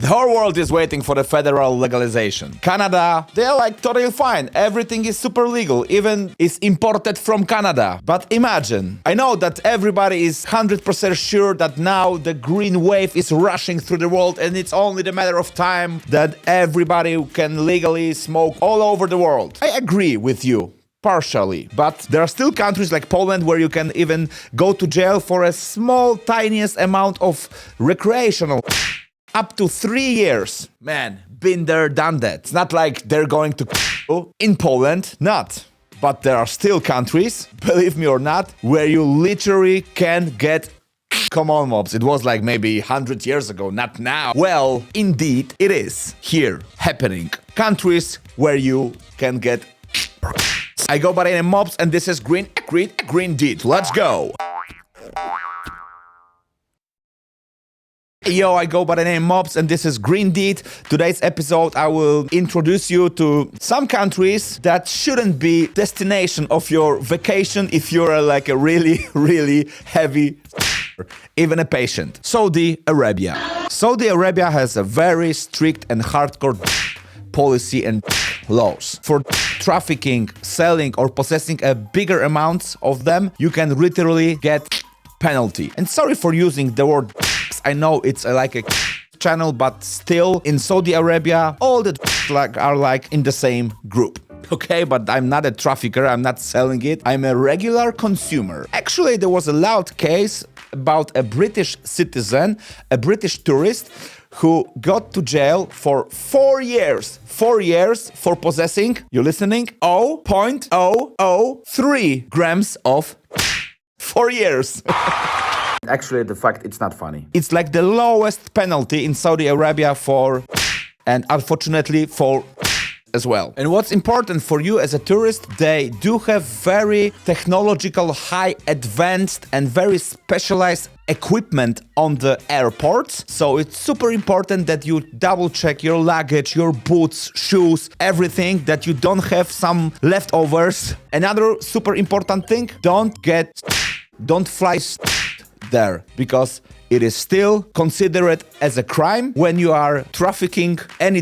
The whole world is waiting for the federal legalization. Canada, they're like totally fine. Everything is super legal, even is imported from Canada. But imagine, I know that everybody is 100% sure that now the green wave is rushing through the world and it's only the matter of time that everybody can legally smoke all over the world. I agree with you. Partially, but there are still countries like Poland where you can even go to jail for a small, tiniest amount of recreational. Up to 3 years. Man, been there, done that. It's not like they're going to in Poland, not. But there are still countries, believe me or not, where you literally can get. Come on, mobs, it was like maybe 100 years ago, not now. Well, indeed, it is here happening. Countries where you can get. I go by the name Mobs, and this is Greendeed. Let's go. Yo, I go by the name Mobs, and this is Greendeed. Today's episode, I will introduce you to some countries that shouldn't be destination of your vacation if you're like a really, really heavy, even a patient. Saudi Arabia. Saudi Arabia has a very strict and hardcore policy and laws. For trafficking, selling, or possessing a bigger amounts of them, you can literally get penalty. And sorry for using the word. I know it's like a channel, but still in Saudi Arabia, all the are like in the same group. Okay, but I'm not a trafficker, I'm not selling it, I'm a regular consumer. Actually, there was a loud case about a British citizen, a British tourist, who got to jail for 4 years. 4 years for possessing, you listening? 0.003 grams of 4 years. Actually, the fact, it's not funny. It's like the lowest penalty in Saudi Arabia for, and unfortunately for as well. And what's important for you as a tourist, they do have very technological, high advanced and very specialized equipment on the airports. So it's super important that you double check your luggage, your boots, shoes, everything, that you don't have some leftovers. Another super important thing, don't fly there, because it is still considered as a crime when you are trafficking any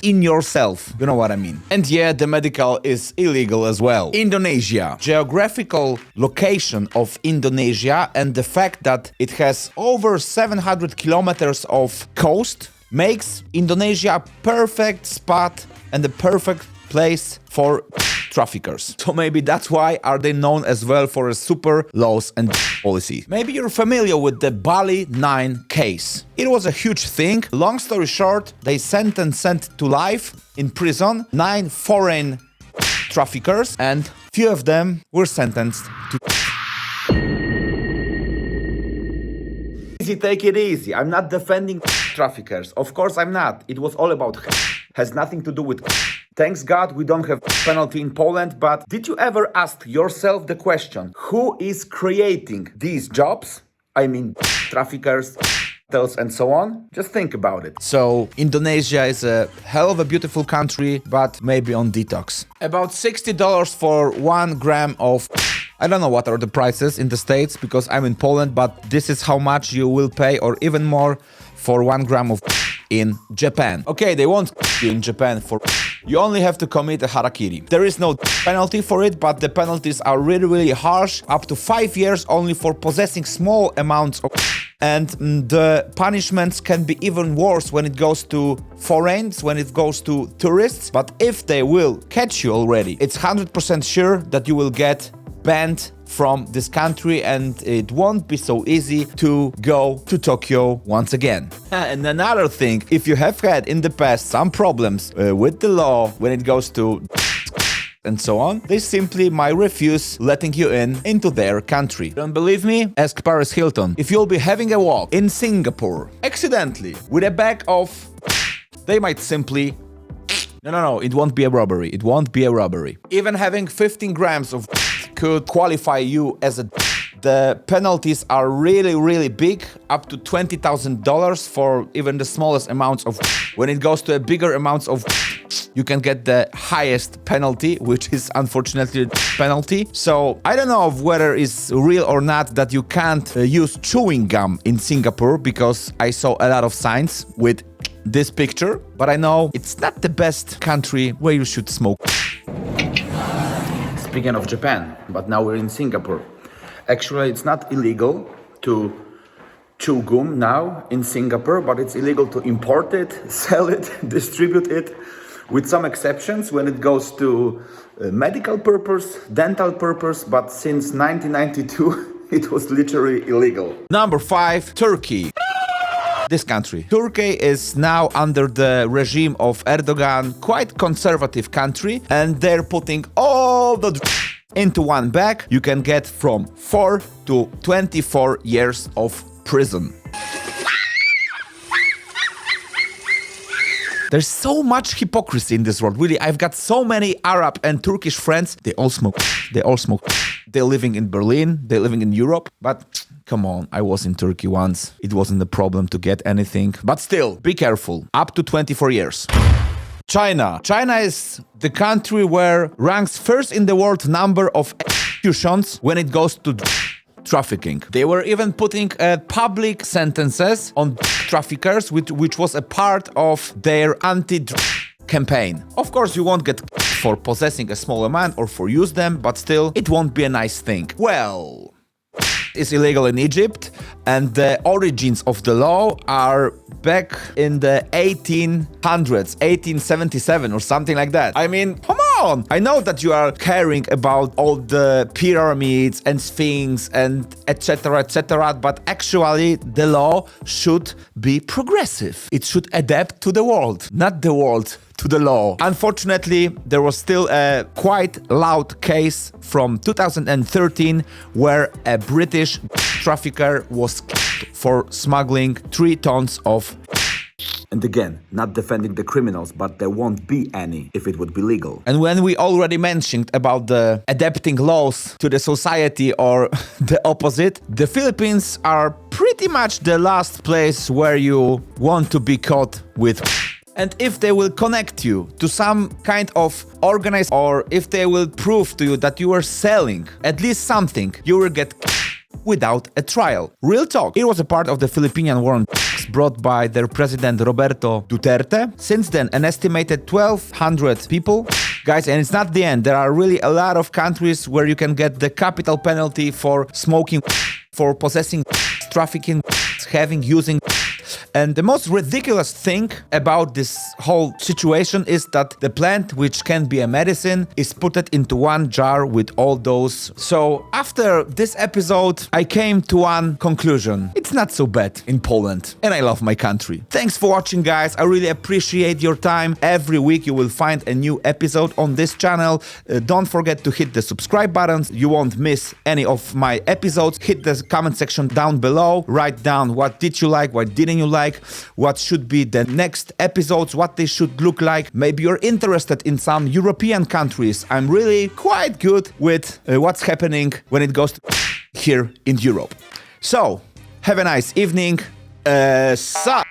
in yourself, you know what I mean. And yeah, the medical is illegal as well. Indonesia. Geographical location of Indonesia and the fact that it has over 700 kilometers of coast makes Indonesia a perfect spot and the perfect place for traffickers. So maybe that's why are they known as well for a super laws and policy. Maybe you're familiar with the Bali 9 case. It was a huge thing. Long story short, they sent to life in prison 9 foreign traffickers, and few of them were sentenced to. Easy, take it easy. I'm not defending traffickers. Of course I'm not. It was all about has nothing to do with. Thanks God we don't have penalty in Poland, but did you ever ask yourself the question, who is creating these jobs? I mean, traffickers, and so on. Just think about it. So Indonesia is a hell of a beautiful country, but maybe on detox. About $60 for 1 gram of. I don't know what are the prices in the States because I'm in Poland, but this is how much you will pay, or even more, for 1 gram of in Japan. Okay, they won't you in Japan for. You only have to commit a harakiri. There is no penalty for it, but the penalties are really, really harsh. Up to 5 years only for possessing small amounts of. And the punishments can be even worse when it goes to foreigners, when it goes to tourists. But if they will catch you already, it's 100% sure that you will get banned from this country and it won't be so easy to go to Tokyo once again. And another thing, if you have had in the past some problems with the law when it goes to and so on, they simply might refuse letting you into their country. Don't believe me? Ask Paris Hilton. If you'll be having a walk in Singapore accidentally with a bag of, they might simply. No, it won't be a robbery. It won't be a robbery. Even having 15 grams of could qualify you as a. The penalties are really, really big, up to $20,000 for even the smallest amounts of. When it goes to a bigger amounts of, you can get the highest penalty, which is unfortunately penalty. So I don't know whether it's real or not that you can't use chewing gum in Singapore, because I saw a lot of signs with this picture, but I know it's not the best country where you should smoke. Speaking of Japan, but now we're in Singapore. Actually, it's not illegal to chew gum now in Singapore, but it's illegal to import it, sell it, distribute it, with some exceptions when it goes to medical purpose, dental purpose, but since 1992, it was literally illegal. Number 5, Turkey. This country. Turkey is now under the regime of Erdogan, quite conservative country, and they're putting all the into one bag. You can get from 4 to 24 years of prison. There's so much hypocrisy in this world. Really, I've got so many Arab and Turkish friends. They all smoke. They're living in Berlin. They're living in Europe. But come on, I was in Turkey once. It wasn't a problem to get anything. But still, be careful. Up to 24 years. China. China is the country where ranks first in the world number of executions when it goes to trafficking. They were even putting public sentences on traffickers, which was a part of their anti-campaign. Of course, you won't get for possessing a small amount or for use them, but still, it won't be a nice thing. Well, it's illegal in Egypt, and the origins of the law are back in the 1800s, 1877 or something like that. I mean, come on! I know that you are caring about all the pyramids and sphinx and etc., but actually the law should be progressive. It should adapt to the world, not the world to the law. Unfortunately, there was still a quite loud case from 2013 where a British trafficker was killed for smuggling 3 tons of. And again, not defending the criminals, but there won't be any if it would be legal. And when we already mentioned about the adapting laws to the society or the opposite, the Philippines are pretty much the last place where you want to be caught with. And if they will connect you to some kind of organized, or if they will prove to you that you are selling at least something, you will get without a trial. Real talk. It was a part of the Philippine war on brought by their president Roberto Duterte. Since then, an estimated 1,200 people. Guys, and it's not the end. There are really a lot of countries where you can get the capital penalty for smoking, for possessing, trafficking, having, using. And the most ridiculous thing about this whole situation is that the plant, which can be a medicine, is put it into one jar with all those. So after this episode, I came to one conclusion. It's not so bad in Poland, and I love my country. Thanks for watching, guys. I really appreciate your time. Every week you will find a new episode on this channel. Don't forget to hit the subscribe buttons. You won't miss any of my episodes. Hit the comment section down below. Write down what did you like, what didn't you like, what should be the next episodes, what they should look like. Maybe you're interested in some European countries. I'm really quite good with what's happening when it goes to here in Europe. So, have a nice evening. Sup.